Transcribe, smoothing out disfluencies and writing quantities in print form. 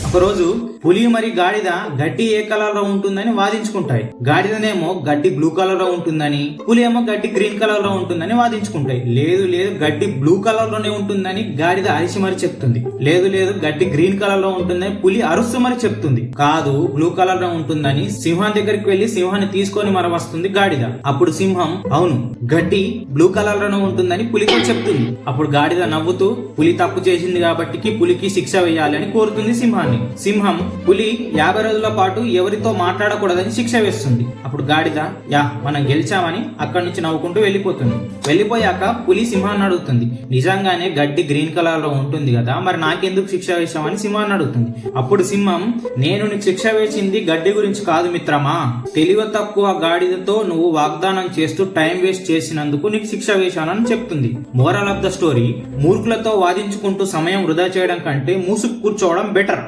ఒకరోజు పులి మరి గాడిద గడ్డి ఏ కలర్ లో ఉంటుందని వాదించుకుంటాయి. గాడిదనేమో గడ్డి బ్లూ కలర్ లో ఉంటుందని, పులి ఏమో గడ్డి గ్రీన్ కలర్ లో ఉంటుందని వాదించుకుంటాయి. లేదు లేదు గడ్డి బ్లూ కలర్ లోనే ఉంటుందని గాడిద అరిచి మరి చెప్తుంది. లేదు లేదు గడ్డి గ్రీన్ కలర్ లో ఉంటుందని పులి అరుస్తూ మరి చెప్తుంది. కాదు బ్లూ కలర్ లో ఉంటుందని సింహం దగ్గరికి వెళ్లి సింహాన్ని తీసుకొని మరి వస్తుంది గాడిద. అప్పుడు సింహం అవును గడ్డి బ్లూ కలర్ లోనే ఉంటుందని పులితో చెప్తుంది. అప్పుడు గాడిద నవ్వుతూ పులి తప్పు చేసింది కాబట్టి పులికి శిక్ష వేయాలి అని కోరుతుంది సింహాన్ని. సింహం పులి 50 రోజుల పాటు ఎవరితో మాట్లాడకూడదని శిక్ష వేస్తుంది. అప్పుడు గాడిద మనం గెలిచామని అక్కడి నుంచి నవ్వుకుంటూ వెళ్ళిపోతుంది. వెళ్ళిపోయాక పులి సింహాన్ని అడుగుతుంది, నిజంగానే గడ్డి గ్రీన్ కలర్ లో ఉంటుంది కదా, మరి నాకెందుకు శిక్ష వేశామని సింహాన్ని అడుగుతుంది. అప్పుడు సింహం, నేను నీకు శిక్ష వేసింది గడ్డి గురించి కాదు మిత్రమా, తెలివి తక్కువ గాడిదతో నువ్వు వాగ్దానం చేస్తూ టైం వేస్ట్ చేసినందుకు నీకు శిక్ష వేశానని చెప్తుంది. మోరల్ ఆఫ్ ద స్టోరీ, మూర్ఖులతో వాదించుకుంటూ సమయం వృధా చేయడం కంటే మూసుకు కూర్చోవడం బెటర్.